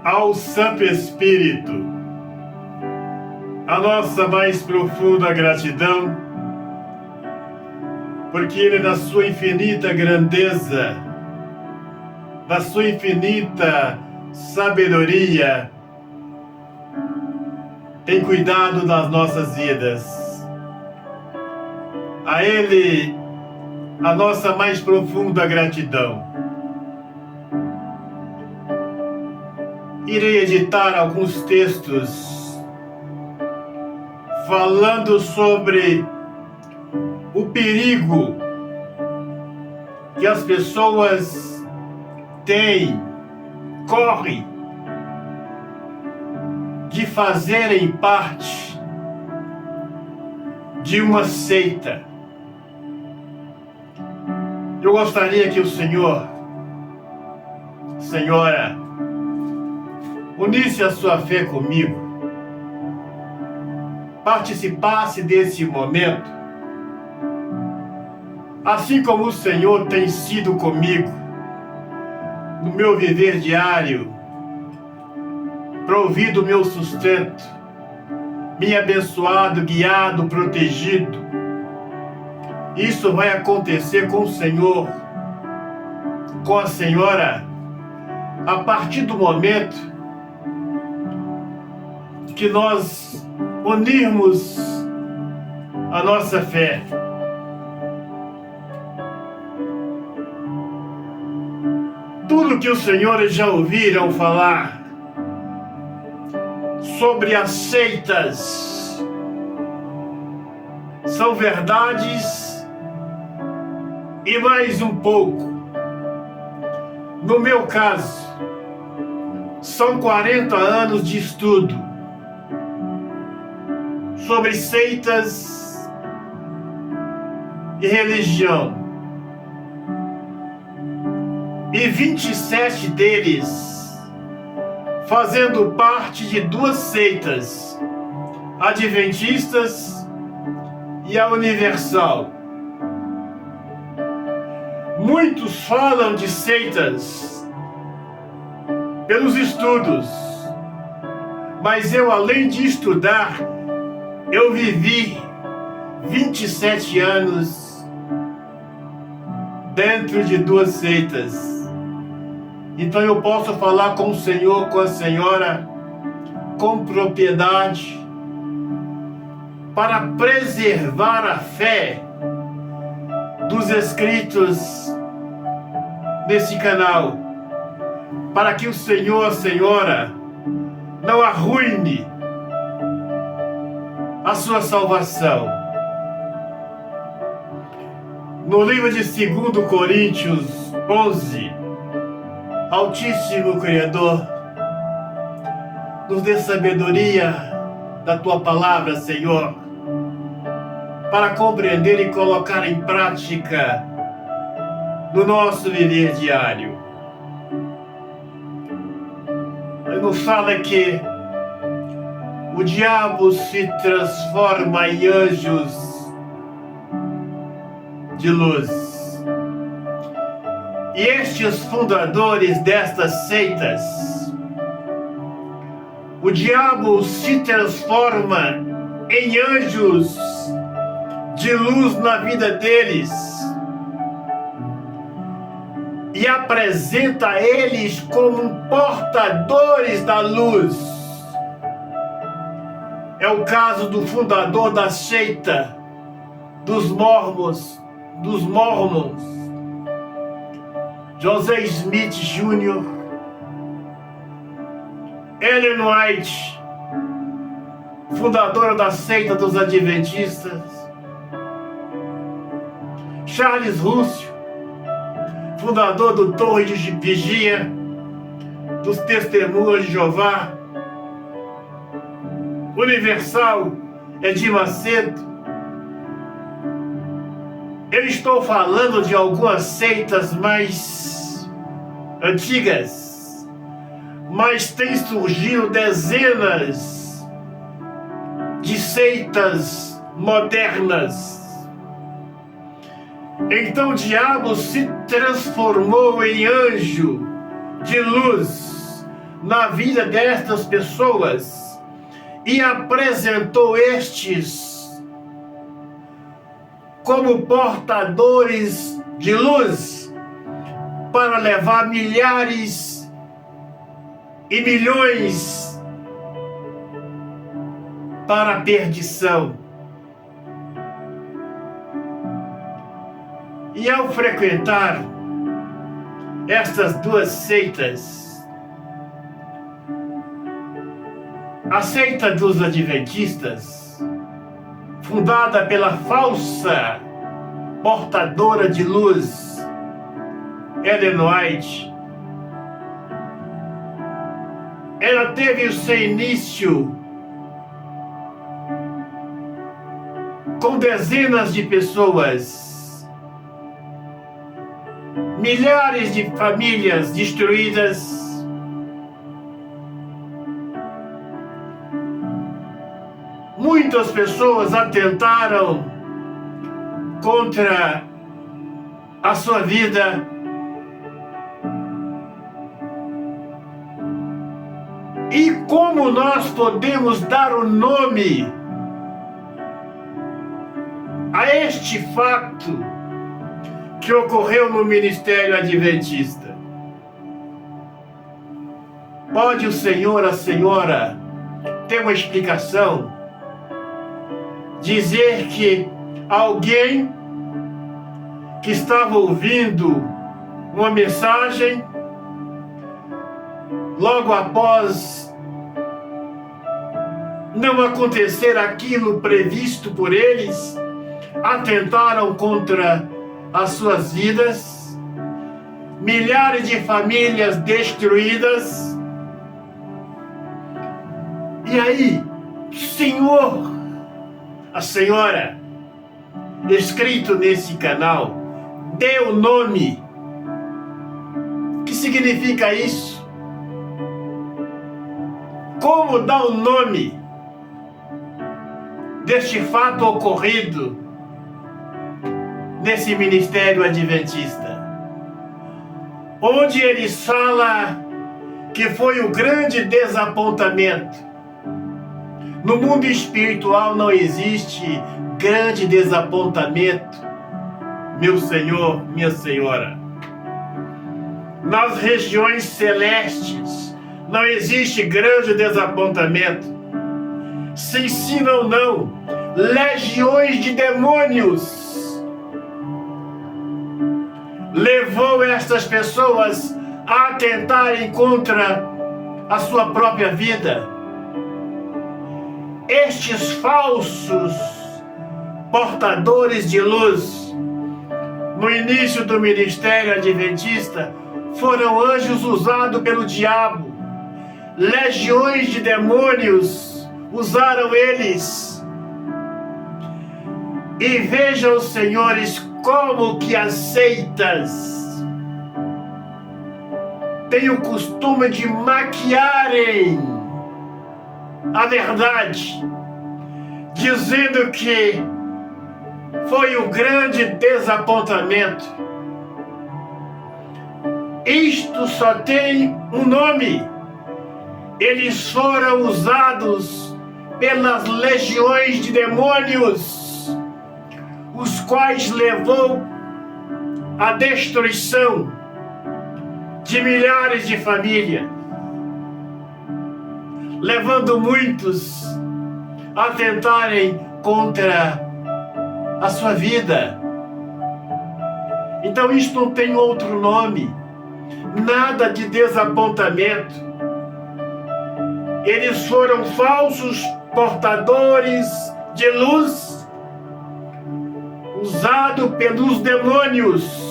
ao Santo Espírito a nossa mais profunda gratidão, porque Ele, na sua infinita grandeza, na sua infinita sabedoria, tem cuidado das nossas vidas. A Ele, a nossa mais profunda gratidão. Irei editar alguns textos falando sobre o perigo que as pessoas correm de fazerem parte de uma seita. Eu gostaria que o Senhor, Senhora, unisse a sua fé comigo, participasse desse momento, assim como o Senhor tem sido comigo, no meu viver diário, provido o meu sustento, me abençoado, guiado, protegido. Isso vai acontecer com o Senhor, com a Senhora, a partir do momento que nós unirmos a nossa fé. Tudo que os senhores já ouviram falar sobre as seitas são verdades e mais um pouco. No meu caso, são 40 anos de estudo sobre seitas e religião, e 27 deles fazendo parte de duas seitas, adventistas e a universal. Muitos falam de seitas pelos estudos, mas eu, além de estudar, eu vivi 27 anos dentro de duas seitas. Então eu posso falar com o Senhor, com a Senhora, com propriedade, para preservar a fé dos inscritos nesse canal, para que o Senhor, a Senhora, não arruine a sua salvação. No livro de 2 Coríntios 11, Altíssimo Criador, nos dê sabedoria da Tua palavra, Senhor, para compreender e colocar em prática no nosso viver diário. Ele nos fala que o diabo se transforma em anjos de luz. E estes fundadores destas seitas, o diabo se transforma em anjos de luz na vida deles e apresenta eles como portadores da luz. É o caso do fundador da seita dos Mormons, José Smith Jr., Ellen White, fundadora da seita dos Adventistas, Charles Russell, fundador do Torre de Vigia, dos Testemunhas de Jeová, Universal, Edir Macedo. Eu estou falando de algumas seitas mais antigas, mas tem surgido dezenas de seitas modernas. Então o diabo se transformou em anjo de luz na vida destas pessoas e apresentou estes como portadores de luz para levar milhares e milhões para a perdição. E ao frequentar estas duas seitas, a seita dos adventistas, fundada pela falsa portadora de luz Ellen White, ela teve o seu início com dezenas de pessoas, milhares de famílias destruídas, muitas pessoas atentaram contra a sua vida. E como nós podemos dar o nome a este fato que ocorreu no ministério adventista? Pode o senhor, a senhora, ter uma explicação? Dizer que alguém que estava ouvindo uma mensagem, logo após não acontecer aquilo previsto por eles, atentaram contra as suas vidas, milhares de famílias destruídas. E aí, senhor, a senhora, escrito nesse canal, dê o nome. O que significa isso? Como dar o nome deste fato ocorrido nesse ministério adventista, onde ele fala que foi o grande desapontamento? No mundo espiritual não existe grande desapontamento, meu senhor, minha senhora. Nas regiões celestes não existe grande desapontamento. Sim, sim, não, não. Legiões de demônios levou estas pessoas a atentarem contra a sua própria vida. Estes falsos portadores de luz, no início do ministério adventista, foram anjos usados pelo diabo. Legiões de demônios usaram eles. E vejam, senhores, como que as seitas têm o costume de maquiarem a verdade, dizendo que foi um grande desapontamento. Isto só tem um nome. Eles foram usados pelas legiões de demônios, os quais levou à destruição de milhares de famílias, levando muitos a tentarem contra a sua vida. Então isto não tem outro nome, nada de desapontamento. Eles foram falsos portadores de luz, usado pelos demônios.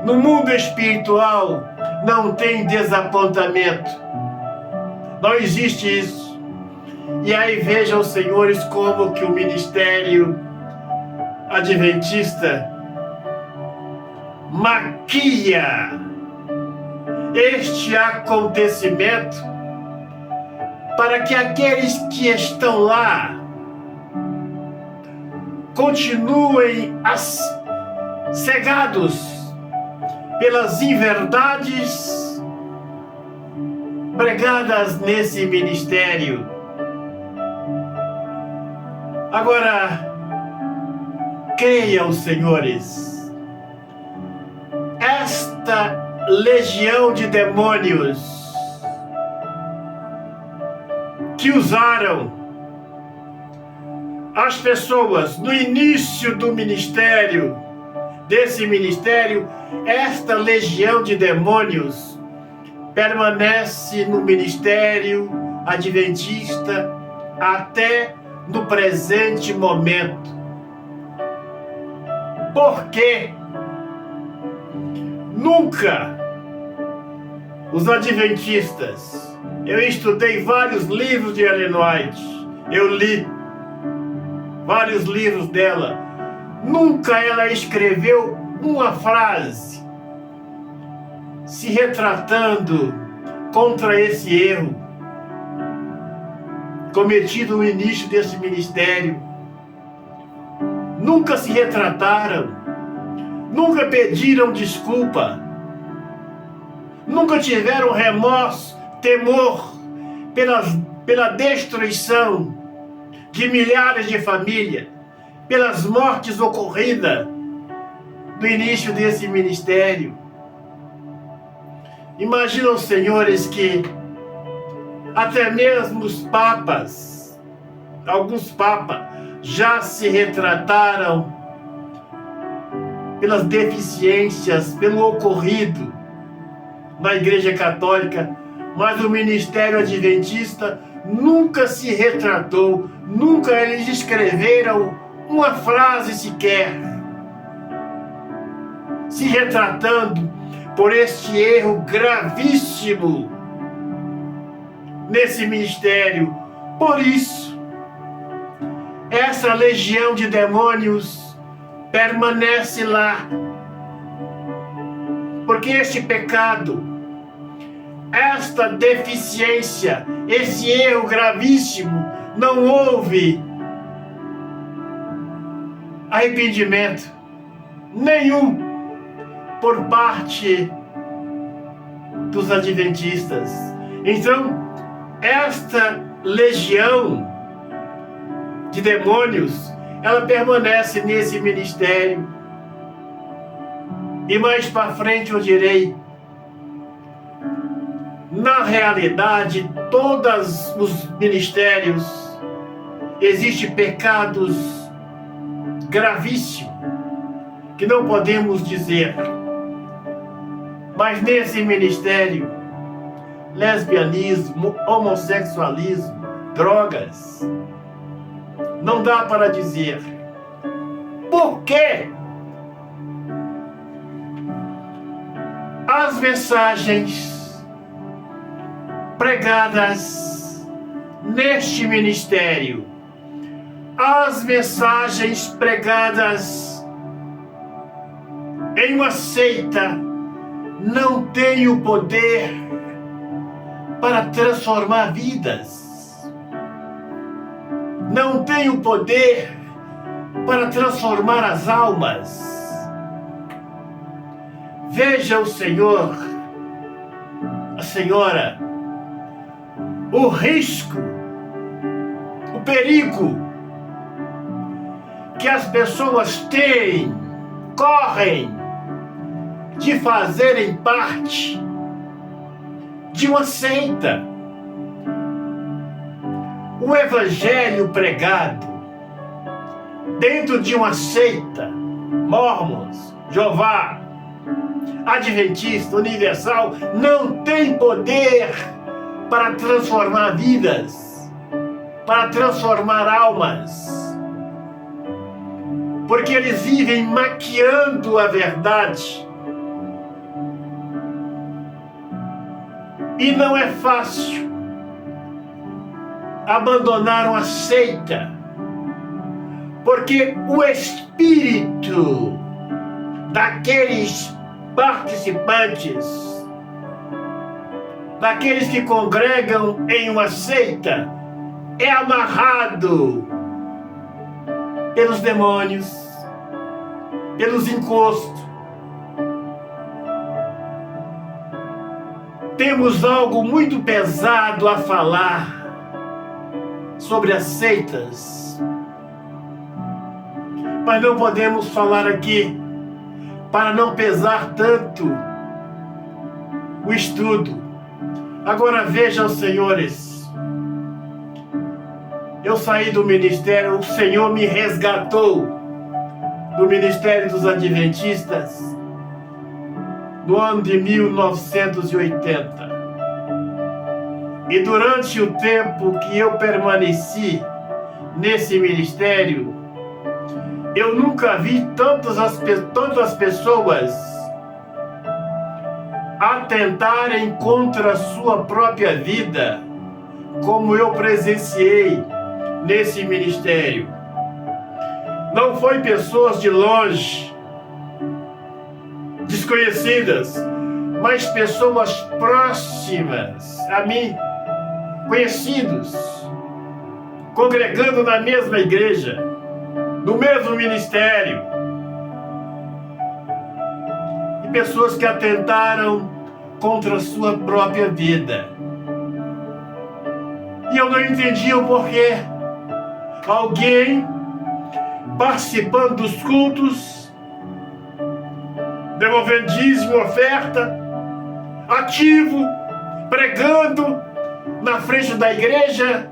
No mundo espiritual não tem desapontamento, não existe isso. E aí vejam, senhores, como que o ministério adventista maquia este acontecimento para que aqueles que estão lá continuem cegados pelas inverdades pregadas nesse ministério. Agora, creiam, senhores, esta legião de demônios que usaram as pessoas no início do ministério, desse ministério, esta legião de demônios permanece no ministério adventista até no presente momento. Porque nunca os adventistas, eu estudei vários livros de Ellen White, eu li vários livros dela, nunca ela escreveu uma frase se retratando contra esse erro cometido no início desse ministério. Nunca se retrataram, nunca pediram desculpa, nunca tiveram remorso, temor pela destruição de milhares de famílias, pelas mortes ocorridas no início desse ministério. Imaginam, senhores, que até mesmo os papas, alguns papas, já se retrataram pelas deficiências, pelo ocorrido na Igreja Católica, mas o ministério adventista nunca se retratou, nunca eles escreveram uma frase sequer se retratando por este erro gravíssimo nesse ministério. Por isso, essa legião de demônios permanece lá, porque este pecado, esta deficiência, esse erro gravíssimo, não houve arrependimento nenhum por parte dos adventistas. Então, esta legião de demônios, ela permanece nesse ministério. E mais para frente eu direi, na realidade, todos os ministérios existem pecados gravíssimos que não podemos dizer. Mas nesse ministério, lesbianismo, homossexualismo, drogas, não dá para dizer. Por quê? As mensagens pregadas neste ministério, as mensagens pregadas em uma seita, não têm o poder para transformar vidas, não tem o poder para transformar as almas. Veja o Senhor, a Senhora, o risco, o perigo que as pessoas têm, correm de fazerem parte de uma seita. O evangelho pregado dentro de uma seita, Mormons, Jeová, Adventista, Universal, não tem poder para transformar vidas, para transformar almas, porque eles vivem maquiando a verdade. E não é fácil abandonar uma seita, porque o espírito daqueles participantes, daqueles que congregam em uma seita, é amarrado pelos demônios, pelos encostos, temos algo muito pesado a falar sobre as seitas, mas não podemos falar aqui para não pesar tanto o estudo. Agora vejam, senhores, eu saí do ministério, o Senhor me resgatou do Ministério dos Adventistas no ano de 1980. E durante o tempo que eu permaneci nesse ministério, eu nunca vi tantas pessoas atentarem contra a sua própria vida como eu presenciei nesse ministério. Não foi pessoas de longe, desconhecidas, mas pessoas próximas a mim, conhecidos, congregando na mesma igreja, no mesmo ministério, e pessoas que atentaram contra a sua própria vida. E eu não entendia o porquê. Alguém participando dos cultos, devolvendo dízimo, oferta, ativo, pregando na frente da igreja,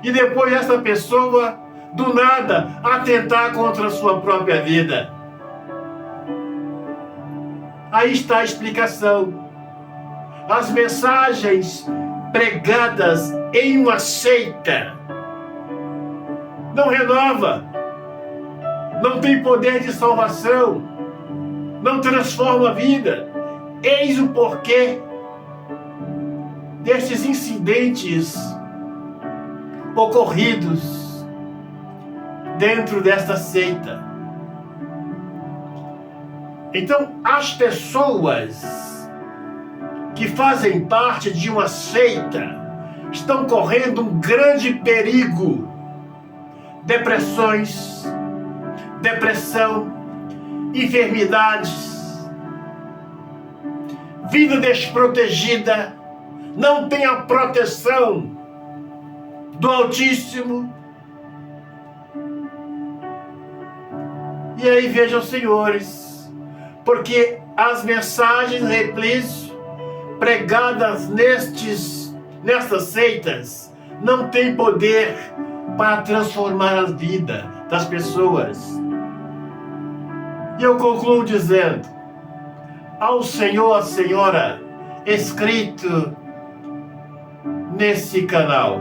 e depois essa pessoa, do nada, atentar contra a sua própria vida. Aí está a explicação. As mensagens pregadas em uma seita não renova, não tem poder de salvação, não transforma a vida. Eis o porquê destes incidentes ocorridos dentro desta seita. Então, as pessoas que fazem parte de uma seita estão correndo um grande perigo. Depressão, enfermidades, vida desprotegida, não tem a proteção do Altíssimo. E aí vejam, senhores, porque as mensagens, repito, pregadas nestas seitas não têm poder para transformar a vida das pessoas. E eu concluo dizendo: ao senhor, a senhora, escrito nesse canal,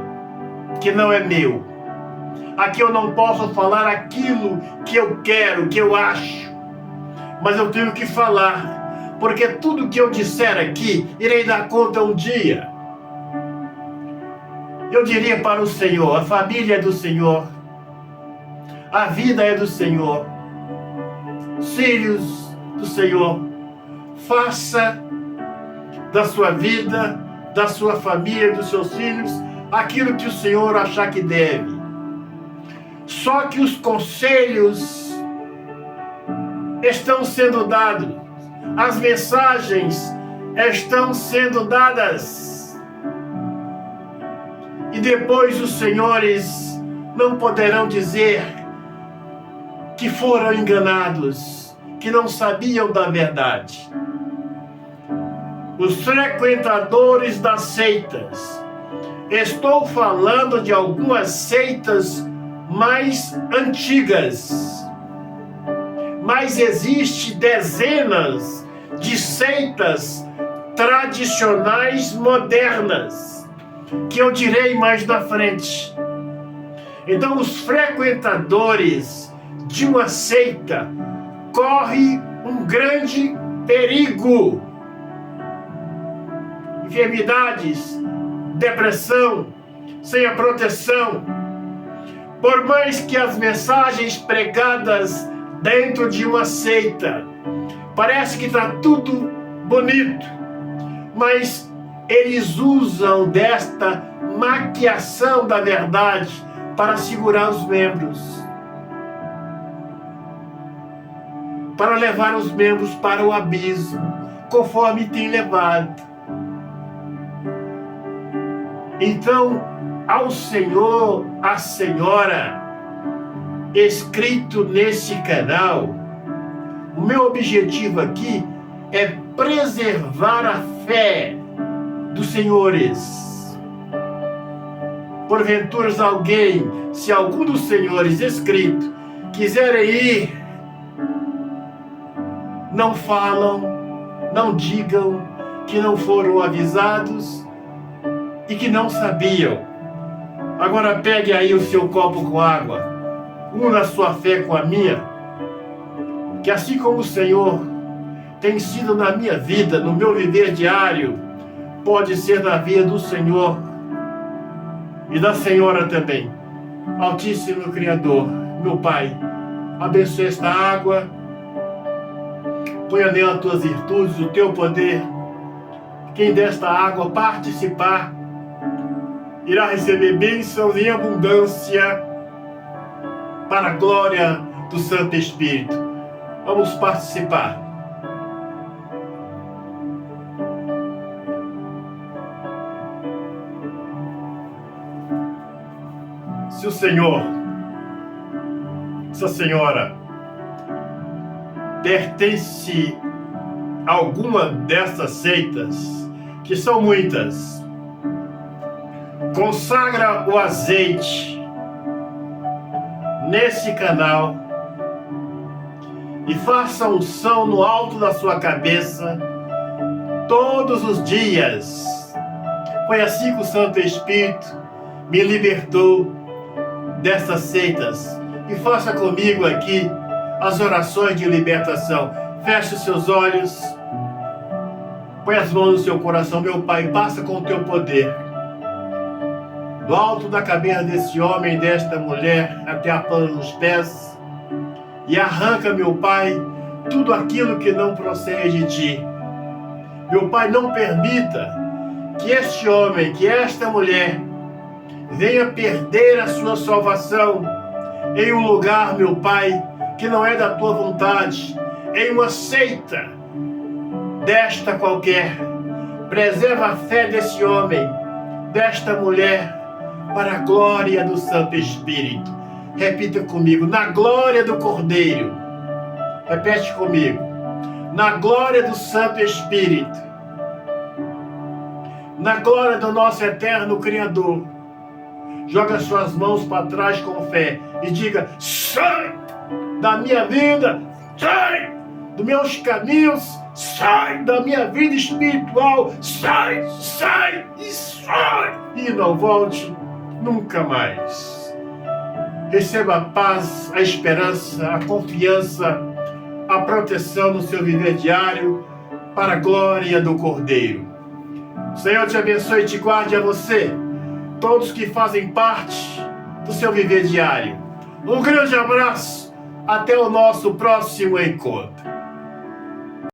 que não é meu. Aqui eu não posso falar aquilo que eu quero, que eu acho, mas eu tenho que falar, porque tudo que eu disser aqui, irei dar conta um dia. Eu diria para o Senhor: a família é do Senhor, a vida é do Senhor, os filhos do Senhor. Faça da sua vida, da sua família, dos seus filhos, aquilo que o Senhor achar que deve. Só que os conselhos estão sendo dados, as mensagens estão sendo dadas. E depois os senhores não poderão dizer que foram enganados, que não sabiam da verdade. Os frequentadores das seitas, estou falando de algumas seitas mais antigas, mas existe dezenas de seitas tradicionais modernas, que eu direi mais na frente. Então, os frequentadores de uma seita correm um grande perigo. Enfermidades, depressão, sem a proteção. Por mais que as mensagens pregadas dentro de uma seita parece que está tudo bonito, mas eles usam desta maquiação da verdade para segurar os membros, para levar os membros para o abismo, conforme tem levado. Então, ao senhor, à senhora, escrito nesse canal, o meu objetivo aqui é preservar a fé dos senhores. Porventura alguém, se algum dos senhores escrito, quiserem ir, não falam, não digam que não foram avisados e que não sabiam. Agora pegue aí o seu copo com água, una a sua fé com a minha, que assim como o Senhor tem sido na minha vida, no meu viver diário, pode ser na vida do Senhor e da Senhora também. Altíssimo Criador, meu Pai, abençoe esta água, ponha nela as tuas virtudes, o teu poder. Quem desta água participar, irá receber bênçãos em abundância para a glória do Santo Espírito. Vamos participar. Se o Senhor, essa senhora, pertence a alguma dessas seitas, que são muitas, consagra o azeite nesse canal e faça unção no alto da sua cabeça todos os dias. Foi assim que o Santo Espírito me libertou dessas seitas. E faça comigo aqui as orações de libertação. Feche os seus olhos, põe as mãos no seu coração. Meu Pai, passa com o teu poder do alto da cabeça desse homem, desta mulher, até a planta dos pés, e arranca, meu Pai, tudo aquilo que não procede de ti. Meu Pai, não permita que este homem, que esta mulher venha perder a sua salvação em um lugar, meu Pai, que não é da tua vontade, em uma seita desta qualquer. Preserva a fé desse homem, desta mulher, para a glória do Santo Espírito. Repita comigo: na glória do Cordeiro. Repete comigo: na glória do Santo Espírito, na glória do nosso eterno Criador. Joga suas mãos para trás com fé e diga: sai da minha vida, sai dos meus caminhos, sai da minha vida espiritual, sai, sai e sai, e não volte nunca mais. Receba a paz, a esperança, a confiança, a proteção no seu viver diário, para a glória do Cordeiro. O Senhor te abençoe e te guarde a você, todos que fazem parte do seu viver diário. Um grande abraço, até o nosso próximo encontro.